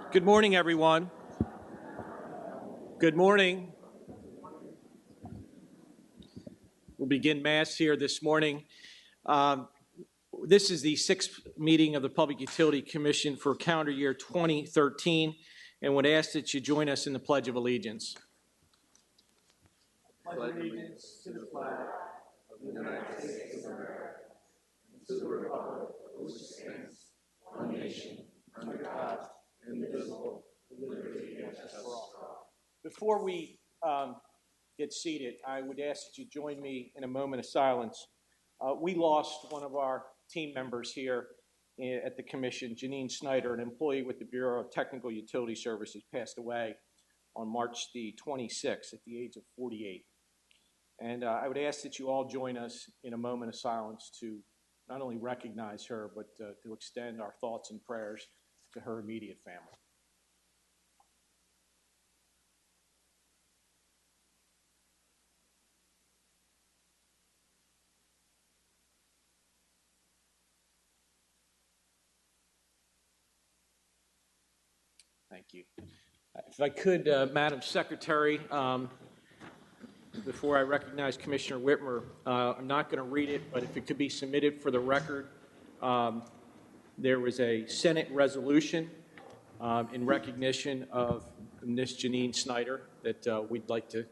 Good morning, everyone. Good morning. We'll begin Mass here this morning. This is the sixth meeting of the Public Utility Commission for calendar year 2013, and would ask that you join us in the Pledge of Allegiance. I pledge allegiance to the flag of the United States of America and to the republic for which it stands, one nation, under God, indivisible, with liberty and justice for all. Before we get seated, I would ask that you join me in a moment of silence. We lost one of our team members here at the Commission, Janine Snyder, an employee with the Bureau of Technical Utility Services, passed away on March the 26th at the age of 48. And I would ask that you all join us in a moment of silence to not only recognize her, but to extend our thoughts and prayers to her immediate family. Thank you. If I could, Madam Secretary, before I recognize Commissioner Whitmer, I'm not going to read it, but if it could be submitted for the record, there was a Senate resolution in recognition of Ms. Janine Snyder that we'd like to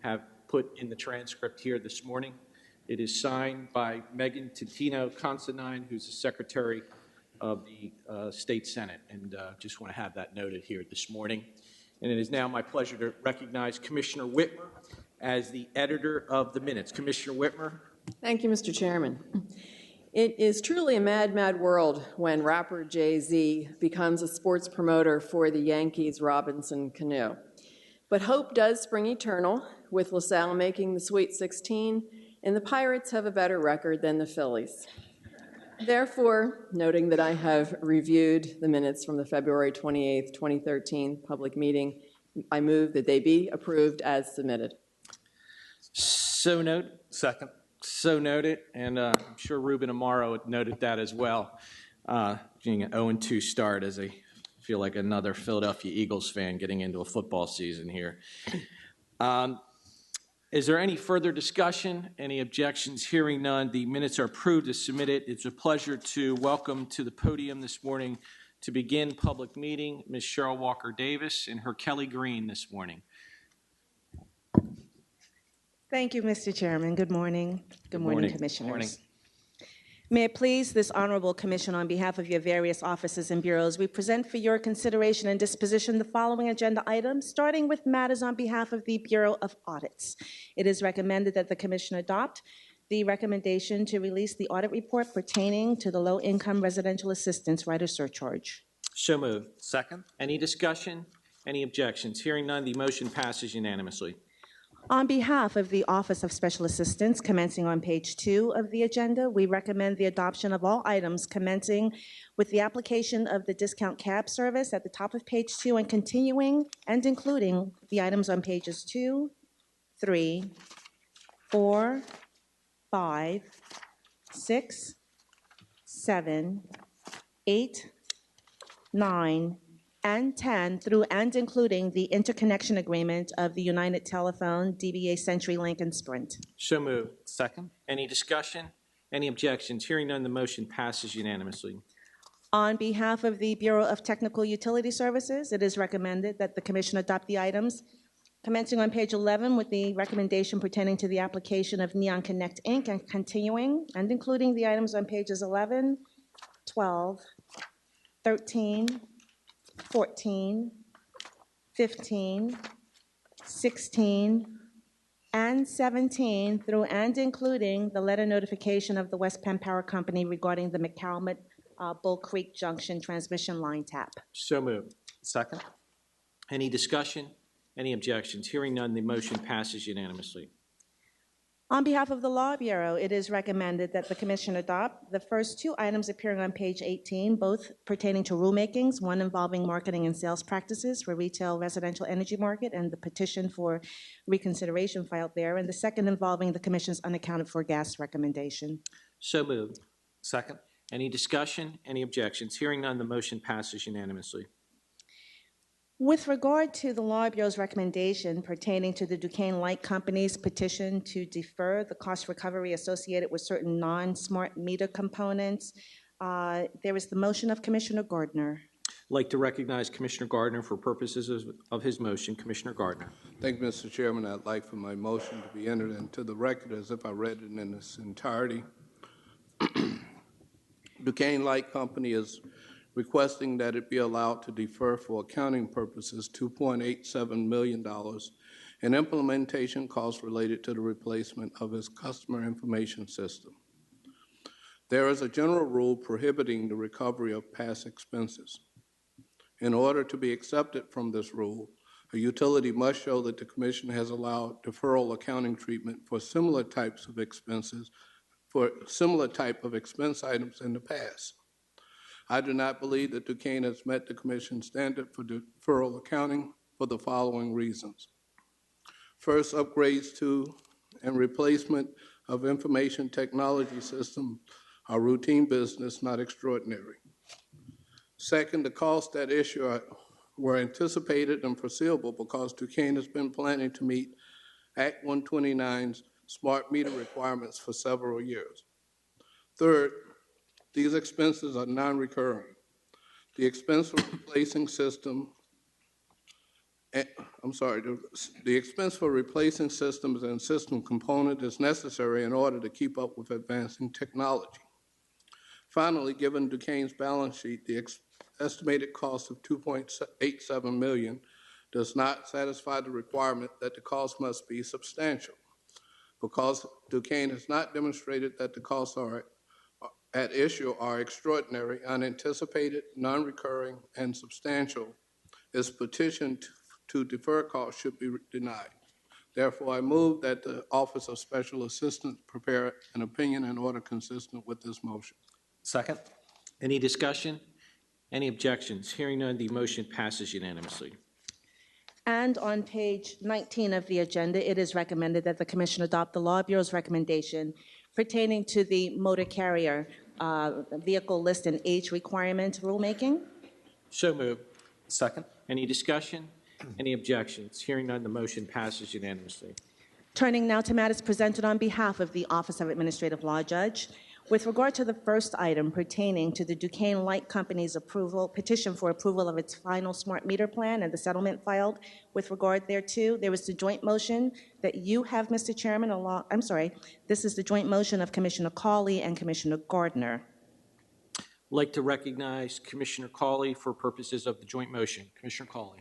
have put in the transcript here this morning. It is signed by Megan Titino Considine, who's the Secretary of the State Senate, and just want to have that noted here this morning. And it is now my pleasure to recognize Commissioner Whitmer as the editor of the minutes. Commissioner Whitmer. Thank you, Mr. Chairman. It is truly a mad, mad world when rapper Jay-Z becomes a sports promoter for the Yankees Robinson Cano. But hope does spring eternal, with LaSalle making the Sweet 16, and the Pirates have a better record than the Phillies. Therefore, noting that I have reviewed the minutes from the February 28th, 2013 public meeting, I move that they be approved as submitted. So noted. Second. So noted, and I'm sure Ruben Amaro noted that as well. Being an 0-2 start, as I feel like another Philadelphia Eagles fan getting into a football season here. Is there any further discussion? Any objections? Hearing none, the minutes are approved as submitted. It's a pleasure to welcome to the podium this morning to begin public meeting Ms. Cheryl Walker Davis and her Kelly Green this morning. Thank you, Mr. Chairman. Good morning. Good morning, Commissioners. Good morning. May it please this Honorable Commission, on behalf of your various offices and bureaus, we present for your consideration and disposition the following agenda items, starting with matters on behalf of the Bureau of Audits. It is recommended that the Commission adopt the recommendation to release the audit report pertaining to the low-income residential assistance rider surcharge. So moved. Second. Any discussion? Any objections? Hearing none, the motion passes unanimously. On behalf of the Office of Special Assistance, commencing on page 2 of the agenda, we recommend the adoption of all items commencing with the application of the discount cab service at the top of page 2 and continuing and including the items on pages 2, 3, 4, 5, 6, 7, 8, 9, and 10 through and including the interconnection agreement of the United Telephone, DBA CenturyLink, and Sprint. So moved. Second. Any discussion? Any objections? Hearing none, the motion passes unanimously. On behalf of the Bureau of Technical Utility Services, it is recommended that the Commission adopt the items commencing on page 11 with the recommendation pertaining to the application of Neon Connect, Inc. and continuing and including the items on pages 11, 12, 13, 14, 15, 16, and 17 through and including the letter notification of the West Penn Power Company regarding the McCalmont Bull Creek Junction transmission line tap. So moved. Second. Any discussion? Any objections? Hearing none, the motion passes unanimously. On behalf of the Law Bureau, it is recommended that the Commission adopt the first 2 items appearing on page 18, both pertaining to rulemakings, one involving marketing and sales practices for retail residential energy market and the petition for reconsideration filed there, and the second involving the Commission's unaccounted for gas recommendation. So moved. Second. Any discussion? Any objections? Hearing none, the motion passes unanimously. With regard to the Law Bureau's recommendation pertaining to the Duquesne Light Company's petition to defer the cost recovery associated with certain non-smart meter components, there is the motion of Commissioner Gardner. I'd like to recognize Commissioner Gardner for purposes of his motion. Commissioner Gardner. Thank you, Mr. Chairman. I'd like for my motion to be entered into the record as if I read it in its entirety. Duquesne Light Company is requesting that it be allowed to defer for accounting purposes $2.87 million in implementation costs related to the replacement of its customer information system. There is a general rule prohibiting the recovery of past expenses. In order to be accepted from this rule, a utility must show that the Commission has allowed deferral accounting treatment for similar types of expenses, for similar type of expense items in the past. I do not believe that Duquesne has met the Commission standard for deferral accounting for the following reasons. First, upgrades to and replacement of information technology systems are routine business, not extraordinary. Second, the costs at issue were anticipated and foreseeable because Duquesne has been planning to meet Act 129's smart meter requirements for several years. Third, these expenses are non-recurring. The expense for replacing the expense for replacing systems and system component is necessary in order to keep up with advancing technology. Finally, given Duquesne's balance sheet, the estimated cost of $2.87 million does not satisfy the requirement that the cost must be substantial. Because Duquesne has not demonstrated that the costs at issue are extraordinary, unanticipated, non-recurring, and substantial, its petition to defer costs should be denied. Therefore, I move that the Office of Special Assistant prepare an opinion and order consistent with this motion. Second. Any discussion? Any objections? Hearing none, the motion passes unanimously. And on page 19 of the agenda, it is recommended that the Commission adopt the Law Bureau's recommendation pertaining to the motor carrier vehicle list and age requirement rulemaking. So moved. Second. Any discussion? Any objections? Hearing none, the motion passes unanimously. Turning now to matters presented on behalf of the Office of Administrative Law Judge. With regard to the first item pertaining to the Duquesne Light Company's petition for approval of its final smart meter plan and the settlement filed with regard thereto, there was the joint motion that you have, Mr. Chairman, this is the joint motion of Commissioner Cawley and Commissioner Gardner. I'd like to recognize Commissioner Cawley for purposes of the joint motion. Commissioner Cawley.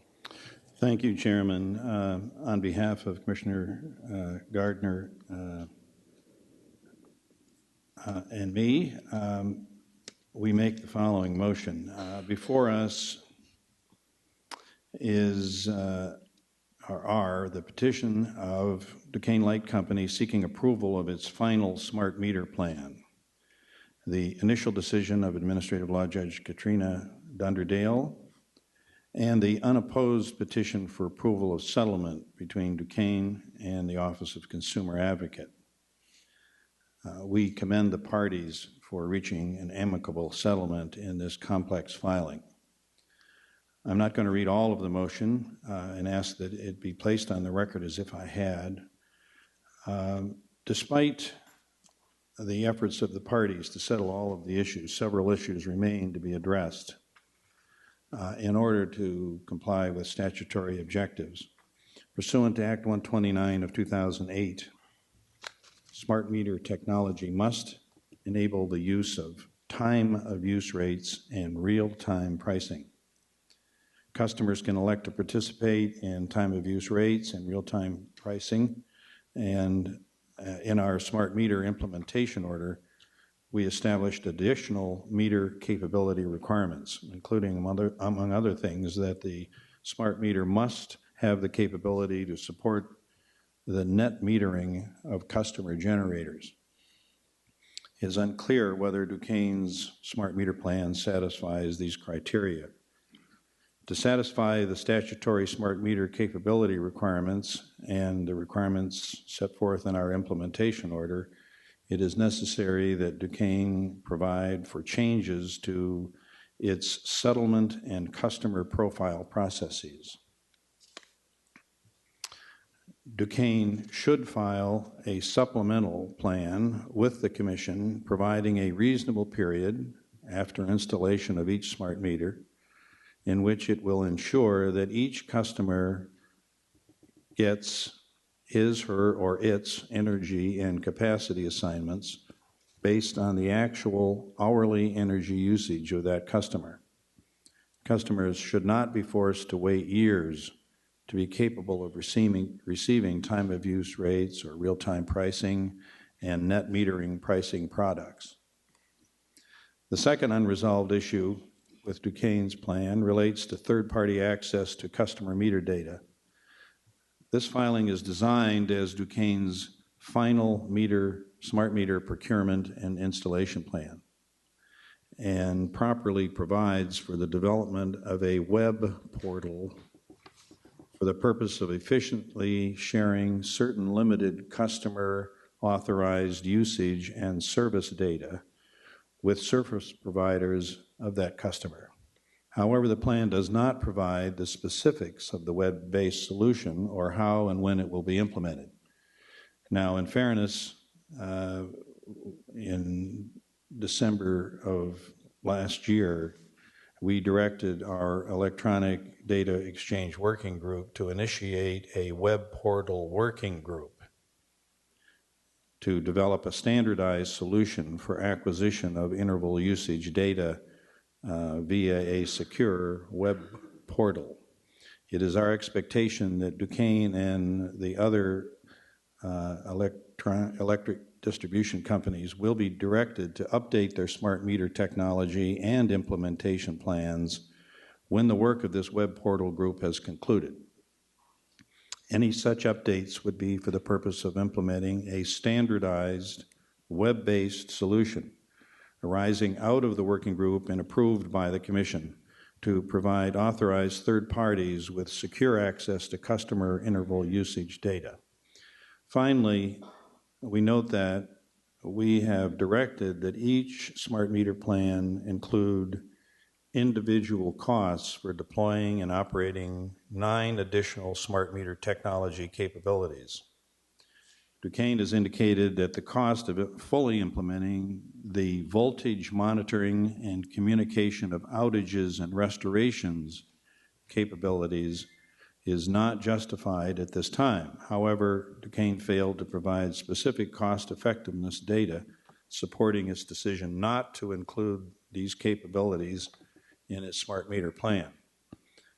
Thank you, Chairman. On behalf of Commissioner Gardner and me, we make the following motion. Before us are the petition of Duquesne Light Company seeking approval of its final smart meter plan. The initial decision of Administrative Law Judge Katrina Dunderdale, and the unopposed petition for approval of settlement between Duquesne and the Office of Consumer Advocate. We commend the parties for reaching an amicable settlement in this complex filing. I'm not going to read all of the motion and ask that it be placed on the record as if I had. Despite the efforts of the parties to settle all of the issues, several issues remain to be addressed in order to comply with statutory objectives. Pursuant to Act 129 of 2008, smart meter technology must enable the use of time of use rates and real-time pricing. Customers can elect to participate in time of use rates and real-time pricing, and in our smart meter implementation order, we established additional meter capability requirements, including, among other things, that the smart meter must have the capability to support the net metering of customer generators. It is unclear whether Duquesne's smart meter plan satisfies these criteria. To satisfy the statutory smart meter capability requirements and the requirements set forth in our implementation order, it is necessary that Duquesne provide for changes to its settlement and customer profile processes. Duquesne should file a supplemental plan with the Commission providing a reasonable period after installation of each smart meter in which it will ensure that each customer gets his, her, or its energy and capacity assignments based on the actual hourly energy usage of that customer. Customers should not be forced to wait years to be capable of receiving time of use rates or real-time pricing and net metering pricing products. The second unresolved issue with Duquesne's plan relates to third-party access to customer meter data. This filing is designed as Duquesne's final smart meter procurement and installation plan and properly provides for the development of a web portal for the purpose of efficiently sharing certain limited customer authorized usage and service data with service providers of that customer. However, the plan does not provide the specifics of the web-based solution or how and when it will be implemented. Now, in fairness, in December of last year, we directed our electronic data exchange working group to initiate a web portal working group to develop a standardized solution for acquisition of interval usage data via a secure web portal. It is our expectation that Duquesne and the other electric distribution companies will be directed to update their smart meter technology and implementation plans when the work of this web portal group has concluded. Any such updates would be for the purpose of implementing a standardized web-based solution arising out of the working group and approved by the Commission to provide authorized third parties with secure access to customer interval usage data. Finally, we note that we have directed that each smart meter plan include individual costs for deploying and operating 9 additional smart meter technology capabilities. Duquesne has indicated that the cost of fully implementing the voltage monitoring and communication of outages and restorations capabilities is not justified at this time. However, Duquesne failed to provide specific cost-effectiveness data supporting its decision not to include these capabilities in its smart meter plan.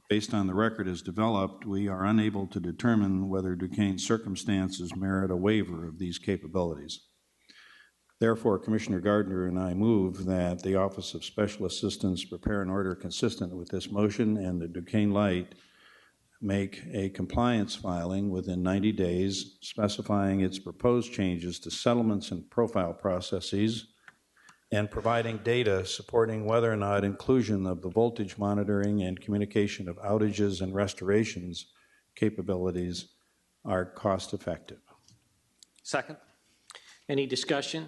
Based on the record as developed, we are unable to determine whether Duquesne's circumstances merit a waiver of these capabilities. Therefore, Commissioner Gardner and I move that the Office of Special Assistance prepare an order consistent with this motion and that Duquesne Light make a compliance filing within 90 days specifying its proposed changes to settlements and profile processes and providing data supporting whether or not inclusion of the voltage monitoring and communication of outages and restorations capabilities are cost effective. Second. Any discussion?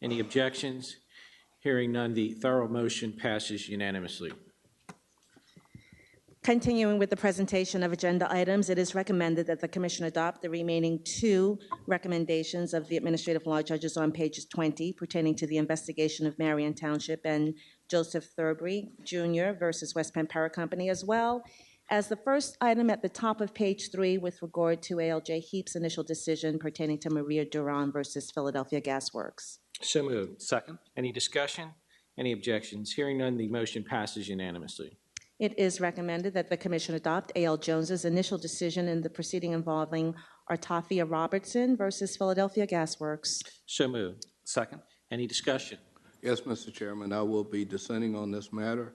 Any objections? Hearing none, the thorough motion passes unanimously. Continuing with the presentation of agenda items, it is recommended that the Commission adopt the remaining 2 recommendations of the Administrative Law Judges on pages 20 pertaining to the investigation of Marion Township and Joseph Thurbury Jr. versus West Penn Power Company, as well as the first item at the top of page 3 with regard to ALJ Heap's initial decision pertaining to Maria Duran versus Philadelphia Gas Works. So moved. Second. Any discussion? Any objections? Hearing none, the motion passes unanimously. It is recommended that the Commission adopt A.L. Jones's initial decision in the proceeding involving Artafia Robertson versus Philadelphia Gas Works. So moved. Second. Any discussion? Yes, Mr. Chairman, I will be dissenting on this matter.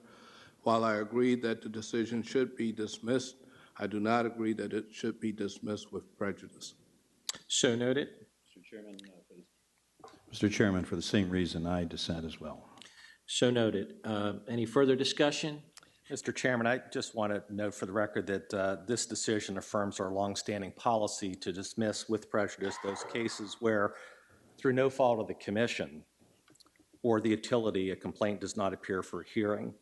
While I agree that the decision should be dismissed, I do not agree that it should be dismissed with prejudice. So noted. Mr. Chairman, please. Mr. Chairman, for the same reason, I dissent as well. So noted. Any further discussion? Mr. Chairman, I just want to note for the record that this decision affirms our longstanding policy to dismiss with prejudice those cases where, through no fault of the Commission or the utility, a complaint does not appear for hearing.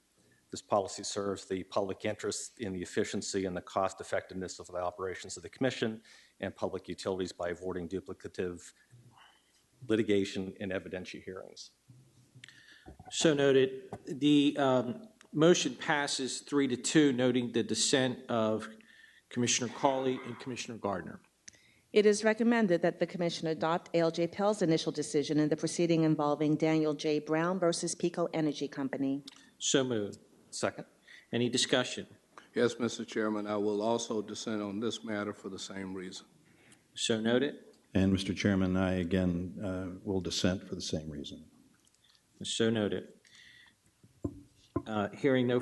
This policy serves the public interest in the efficiency and the cost effectiveness of the operations of the Commission and public utilities by avoiding duplicative litigation and evidentiary hearings. So noted. The motion passes 3-2, noting the dissent of Commissioner Cawley and Commissioner Gardner. It is recommended that the Commission adopt ALJ Pell's initial decision in the proceeding involving Daniel J. Brown versus Pico Energy Company. So moved. Second. Any discussion? Yes, Mr. Chairman, I will also dissent on this matter for the same reason. So noted. And, Mr. Chairman, I again will dissent for the same reason. So noted. Hearing no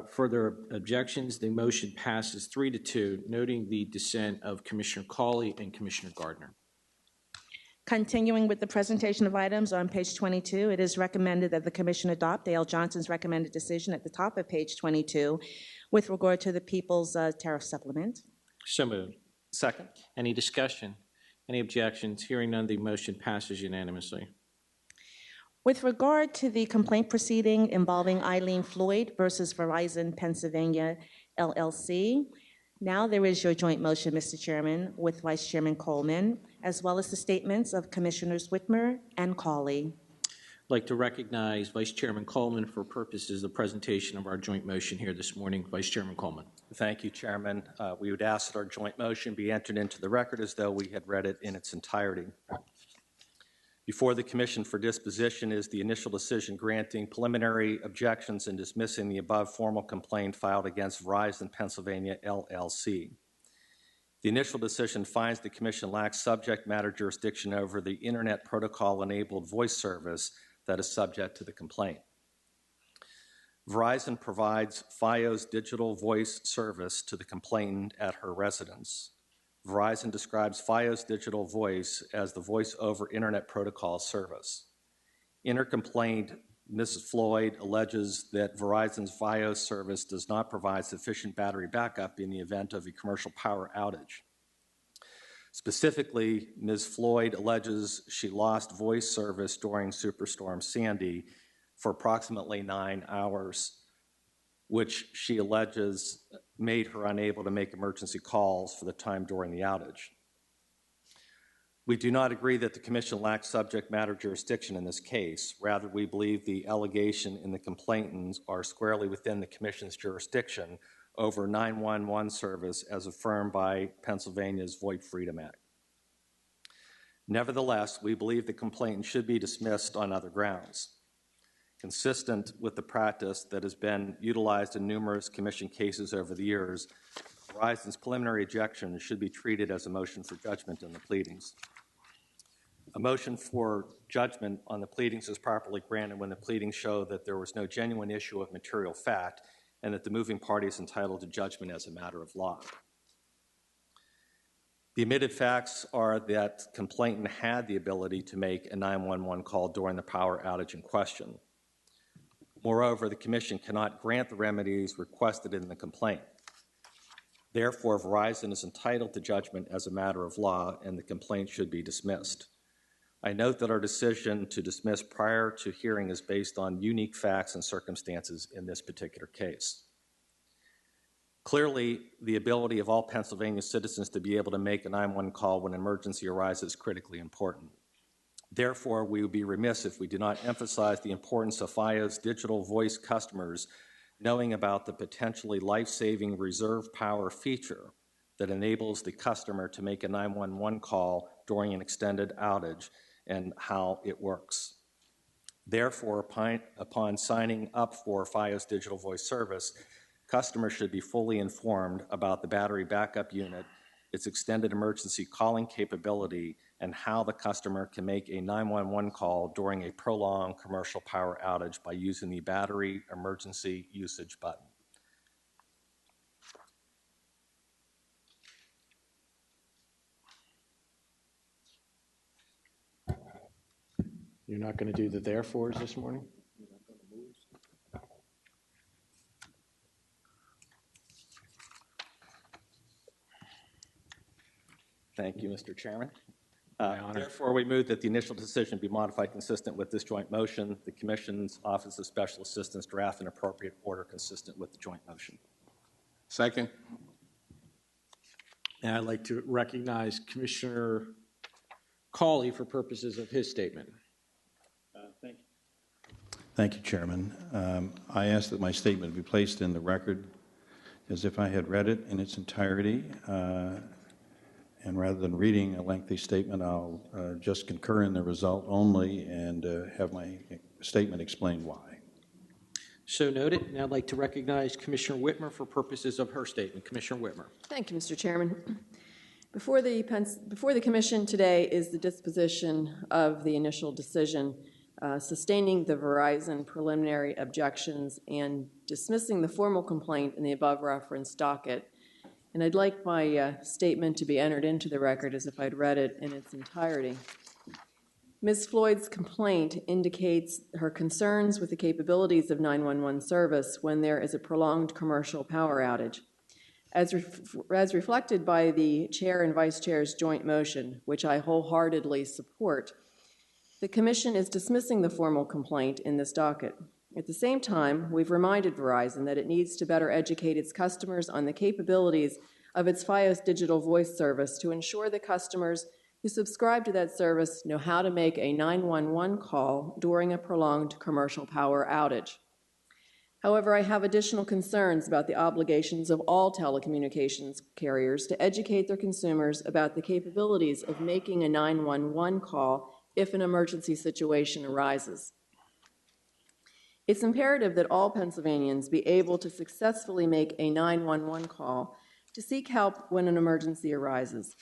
further objections, the motion passes 3-2, noting the dissent of Commissioner Cawley and Commissioner Gardner. Continuing with the presentation of items on page 22, it is recommended that the Commission adopt A.L. Johnson's recommended decision at the top of page 22 with regard to the People's Tariff Supplement. So moved. Second. Any discussion? Any objections? Hearing none, the motion passes unanimously. With regard to the complaint proceeding involving Eileen Floyd versus Verizon Pennsylvania LLC, now there is your joint motion, Mr. Chairman, with Vice Chairman Coleman, as well as the statements of Commissioners Whitmer and Cawley. I'd like to recognize Vice Chairman Coleman for purposes of presentation of our joint motion here this morning. Vice Chairman Coleman. Thank you, Chairman. We would ask that our joint motion be entered into the record as though we had read it in its entirety. Before the Commission for disposition is the initial decision granting preliminary objections and dismissing the above formal complaint filed against Verizon Pennsylvania LLC. The initial decision finds the Commission lacks subject matter jurisdiction over the Internet Protocol-enabled voice service that is subject to the complaint. Verizon provides FiOS digital voice service to the complainant at her residence. Verizon describes FiOS digital voice as the voice over Internet Protocol service. In her complaint, Mrs. Floyd alleges that Verizon's FiOS service does not provide sufficient battery backup in the event of a commercial power outage. Specifically, Ms. Floyd alleges she lost voice service during Superstorm Sandy for approximately 9 hours, which she alleges made her unable to make emergency calls for the time during the outage. We do not agree that the Commission lacks subject matter jurisdiction in this case. Rather, we believe the allegation in the complainants are squarely within the Commission's jurisdiction over 911 service as affirmed by Pennsylvania's VoIP Freedom Act. Nevertheless, we believe the complainant should be dismissed on other grounds. Consistent with the practice that has been utilized in numerous Commission cases over the years, Verizon's preliminary objection should be treated as a motion for judgment in the pleadings. A motion for judgment on the pleadings is properly granted when the pleadings show that there was no genuine issue of material fact and that the moving party is entitled to judgment as a matter of law. The admitted facts are that the complainant had the ability to make a 911 call during the power outage in question. Moreover, the Commission cannot grant the remedies requested in the complaint. Therefore, Verizon is entitled to judgment as a matter of law, and the complaint should be dismissed. I note that our decision to dismiss prior to hearing is based on unique facts and circumstances in this particular case. Clearly, the ability of all Pennsylvania citizens to be able to make a 911 call when an emergency arises is critically important. Therefore, we would be remiss if we do not emphasize the importance of FiOS digital voice customers knowing about the potentially life-saving reserve power feature that enables the customer to make a 911 call during an extended outage and how it works. Therefore, upon signing up for FiOS digital voice service, customers should be fully informed about the battery backup unit, its extended emergency calling capability, and how the customer can make a 911 call during a prolonged commercial power outage by using the battery emergency usage button. You're not going to do the therefores this morning? Thank you, Mr. Chairman. Therefore, we move that the initial decision be modified consistent with this joint motion. The Commission's Office of Special Assistance draft an appropriate order consistent with the joint motion. Second. And I'd like to recognize Commissioner Cawley for purposes of his statement. Thank you. Thank you, Chairman. I ask that my statement be placed in the record as if I had read it in its entirety. And rather than reading a lengthy statement, I'll just concur in the result only and have my statement explain why. So noted. And I'd like to recognize Commissioner Whitmer for purposes of her statement. Commissioner Whitmer. Thank you, Mr. Chairman. Before the Commission today is the disposition of the initial decision sustaining the Verizon preliminary objections and dismissing the formal complaint in the above referenced docket. And I'd like my statement to be entered into the record as if I'd read it in its entirety. Ms. Floyd's complaint indicates her concerns with the capabilities of 911 service when there is a prolonged commercial power outage. As reflected by the Chair and Vice Chair's joint motion, which I wholeheartedly support, the Commission is dismissing the formal complaint in this docket. At the same time, we've reminded Verizon that it needs to better educate its customers on the capabilities of its Fios digital voice service to ensure that customers who subscribe to that service know how to make a 911 call during a prolonged commercial power outage. However, I have additional concerns about the obligations of all telecommunications carriers to educate their consumers about the capabilities of making a 911 call if an emergency situation arises. It's imperative that all Pennsylvanians be able to successfully make a 911 call to seek help when an emergency arises.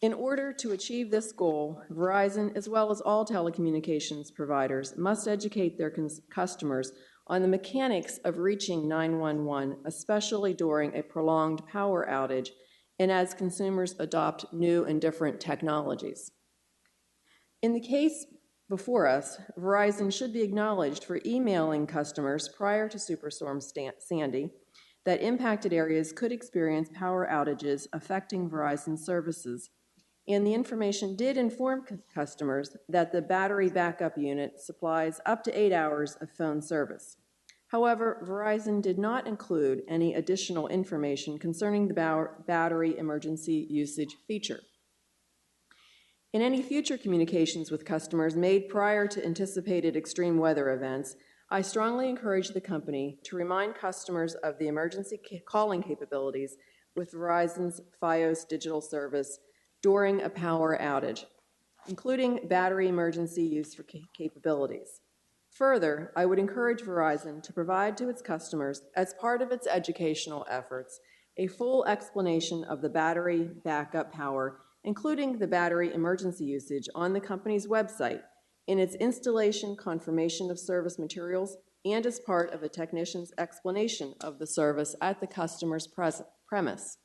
In order to achieve this goal, Verizon, as well as all telecommunications providers, must educate their customers on the mechanics of reaching 911, especially during a prolonged power outage and as consumers adopt new and different technologies. In the case before us, Verizon should be acknowledged for emailing customers prior to Superstorm Sandy that impacted areas could experience power outages affecting Verizon services, and the information did inform customers that the battery backup unit supplies up to 8 hours of phone service. However, Verizon did not include any additional information concerning the battery emergency usage feature. In any future communications with customers made prior to anticipated extreme weather events, I strongly encourage the company to remind customers of the emergency calling capabilities with Verizon's Fios digital service during a power outage, including battery emergency use capabilities. Further, I would encourage Verizon to provide to its customers, as part of its educational efforts, a full explanation of the battery backup power, including the battery emergency usage, on the company's website, in its installation confirmation of service materials, and as part of a technician's explanation of the service at the customer's premise.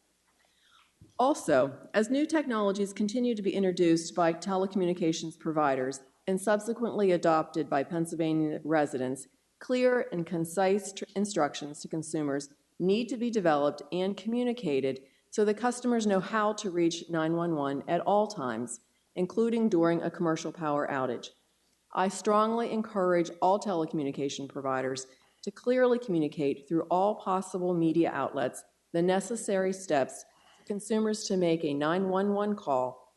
Also, as new technologies continue to be introduced by telecommunications providers and subsequently adopted by Pennsylvania residents, clear and concise instructions to consumers need to be developed and communicated so that customers know how to reach 911 at all times, including during a commercial power outage. I strongly encourage all telecommunication providers to clearly communicate through all possible media outlets the necessary steps for consumers to make a 911 call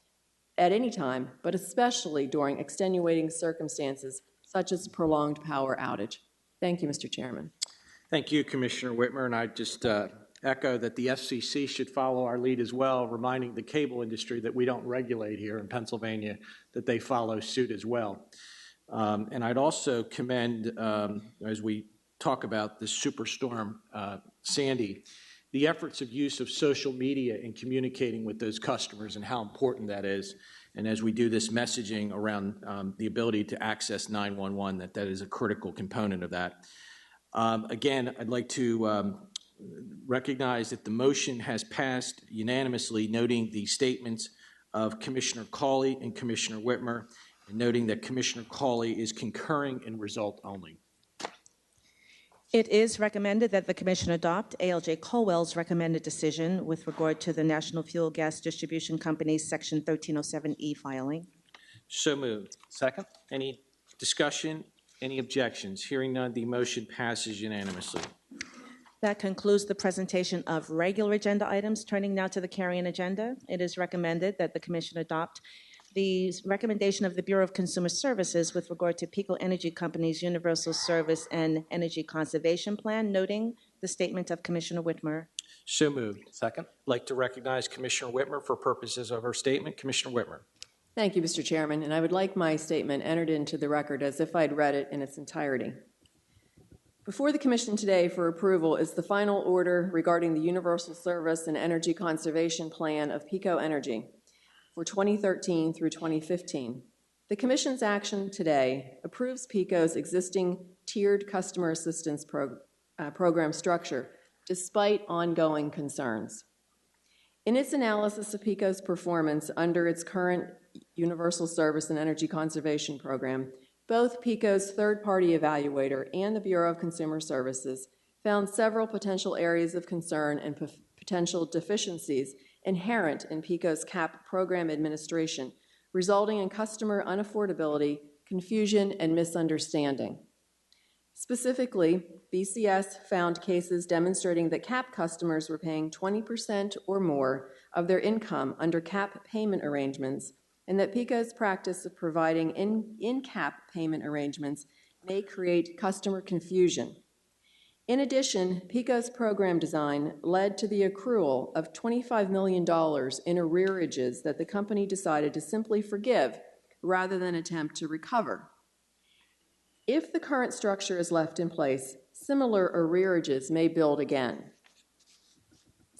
at any time, but especially during extenuating circumstances such as a prolonged power outage. Thank you, Mr. Chairman. Thank you, Commissioner Whitmer, and I just echo that the FCC should follow our lead as well, reminding the cable industry that we don't regulate here in Pennsylvania, that they follow suit as well. And I'd also commend, as we talk about this Superstorm Sandy, the efforts of use of social media in communicating with those customers and how important that is. And as we do this messaging around the ability to access 911, that is a critical component of that. Again, I'd like to recognize that the motion has passed unanimously, noting the statements of Commissioner Cawley and Commissioner Whitmer, and noting that Commissioner Cawley is concurring in result only. It is recommended that the Commission adopt ALJ Colwell's recommended decision with regard to the National Fuel Gas Distribution Company's Section 1307E filing. So moved. Second? Any discussion? Any objections? Hearing none, the motion passes unanimously. That concludes the presentation of regular agenda items. Turning now to the carrying agenda, it is recommended that the Commission adopt the recommendation of the Bureau of Consumer Services with regard to PECO Energy Company's Universal Service and Energy Conservation Plan, noting the statement of Commissioner Whitmer. So moved. Second? I'd like to recognize Commissioner Whitmer for purposes of her statement. Commissioner Whitmer. Thank you, Mr. Chairman, and I would like my statement entered into the record as if I'd read it in its entirety. Before the Commission today for approval is the final order regarding the Universal Service and Energy Conservation Plan of PECO Energy for 2013 through 2015. The Commission's action today approves PECO's existing tiered customer assistance program structure despite ongoing concerns. In its analysis of PECO's performance under its current Universal Service and Energy Conservation Program, both PECO's third-party evaluator and the Bureau of Consumer Services found several potential areas of concern and potential deficiencies inherent in PECO's CAP program administration, resulting in customer unaffordability, confusion, and misunderstanding. Specifically, BCS found cases demonstrating that CAP customers were paying 20% or more of their income under CAP payment arrangements, and that PECO's practice of providing in-CAP payment arrangements may create customer confusion. In addition, PECO's program design led to the accrual of $25 million in arrearages that the company decided to simply forgive rather than attempt to recover. If the current structure is left in place, similar arrearages may build again.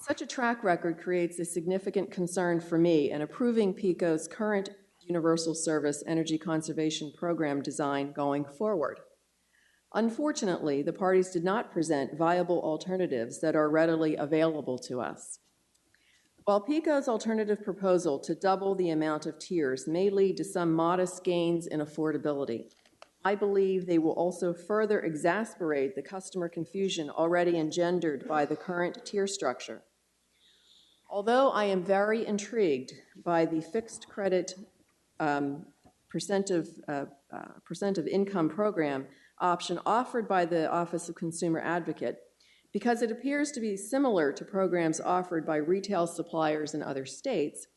Such a track record creates a significant concern for me in approving PECO's current Universal Service Energy Conservation Program design going forward. Unfortunately, the parties did not present viable alternatives that are readily available to us. While PECO's alternative proposal to double the amount of tiers may lead to some modest gains in affordability, I believe they will also further exacerbate the customer confusion already engendered by the current tier structure. Although I am very intrigued by the fixed credit percent of income program option offered by the Office of Consumer Advocate, because it appears to be similar to programs offered by retail suppliers in other states,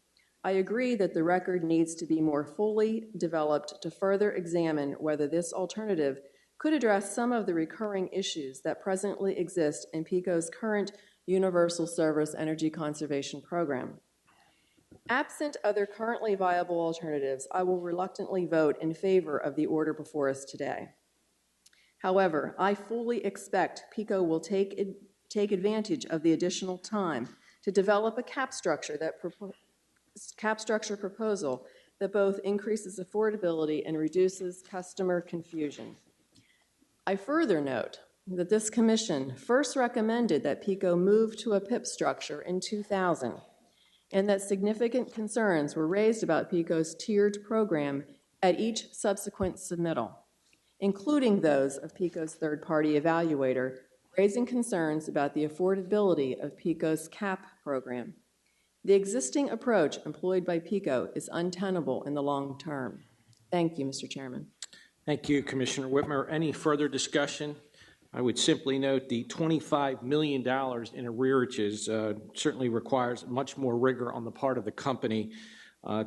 I agree that the record needs to be more fully developed to further examine whether this alternative could address some of the recurring issues that presently exist in PECO's current Universal Service Energy Conservation Program. Absent other currently viable alternatives, I will reluctantly vote in favor of the order before us today. However, I fully expect PECO will take advantage of the additional time to develop a cap structure proposal that both increases affordability and reduces customer confusion. I further note that this commission first recommended that PECO move to a PIP structure in 2000, and that significant concerns were raised about PECO's tiered program at each subsequent submittal, including those of PECO's third-party evaluator, raising concerns about the affordability of PECO's CAP program. The existing approach employed by PECO is untenable in the long term. Thank you, Mr. Chairman. Thank you, Commissioner Whitmer. Any further discussion? I would simply note the $25 million in arrearages certainly requires much more rigor on the part of the company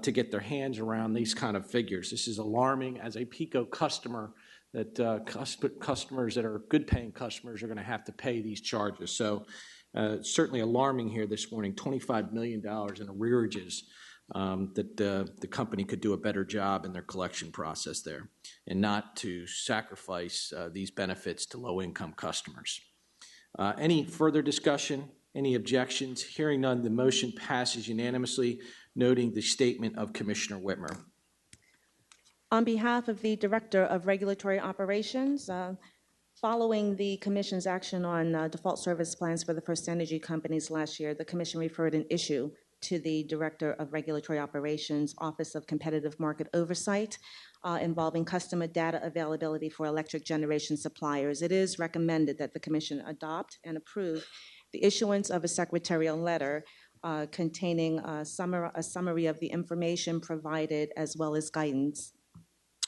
to get their hands around these kind of figures. This is alarming as a PECO customer that customers that are good-paying customers are going to have to pay these charges. So certainly alarming here this morning, $25 million in arrearages that the company could do a better job in their collection process there and not to sacrifice these benefits to low-income customers. Any further discussion? Any objections? Hearing none, the motion passes unanimously, noting the statement of Commissioner Whitmer. On behalf of the Director of Regulatory Operations, following the Commission's action on default service plans for the First Energy companies last year, the Commission referred an issue to the Director of Regulatory Operations, Office of Competitive Market Oversight, involving customer data availability for electric generation suppliers. It is recommended that the Commission adopt and approve the issuance of a secretarial letter containing a summary of the information provided as well as guidance.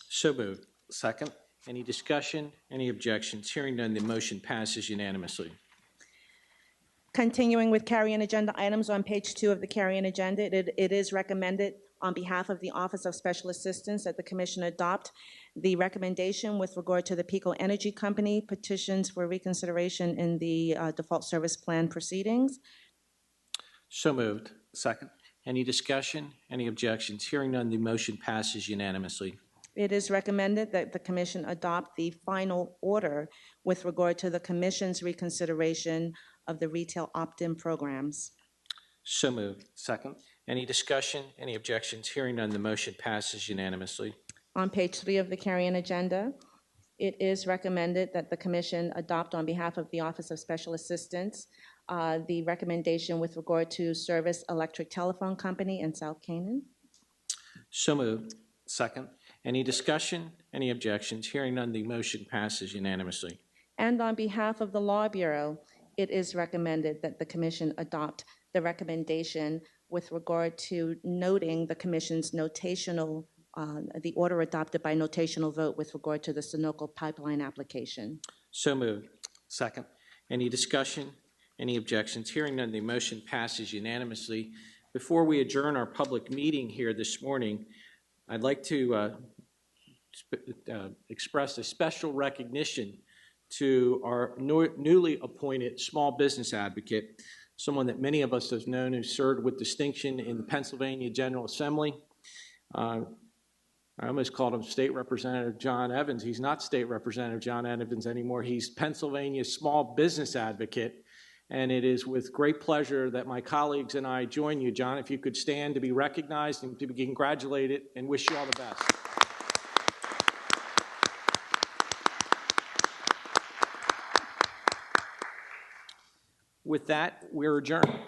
So moved. Second. Any discussion? Any objections? Hearing none, the motion passes unanimously. Continuing with carry-in agenda items on page 2 of the carry-in agenda, it is recommended on behalf of the Office of Special Assistance that the Commission adopt the recommendation with regard to the PECO Energy Company petitions for reconsideration in the default service plan proceedings. So moved. Second. Any discussion? Any objections? Hearing none, the motion passes unanimously. It is recommended that the Commission adopt the final order with regard to the Commission's reconsideration of the retail opt-in programs. So moved. Second. Any discussion? Any objections? Hearing none, the motion passes unanimously. On page 3 of the carry-in agenda, it is recommended that the Commission adopt on behalf of the Office of Special Assistance the recommendation with regard to Service Electric Telephone Company in South Canaan. So moved. Second. Any discussion? Any objections? Hearing none, the motion passes unanimously. And on behalf of the Law Bureau, it is recommended that the Commission adopt the recommendation with regard to noting the Commission's notational, the order adopted by notational vote with regard to the Sunoco pipeline application. So moved. Second. Any discussion? Any objections? Hearing none, the motion passes unanimously. Before we adjourn our public meeting here this morning, I'd like to express a special recognition to our newly appointed small business advocate, someone that many of us have known who served with distinction in the Pennsylvania General Assembly. I almost called him State Representative John Evans. He's not State Representative John Evans anymore. He's Pennsylvania's small business advocate. And it is with great pleasure that my colleagues and I join you, John. If you could stand to be recognized and to be congratulated, and wish you all the best. With that, we're adjourned.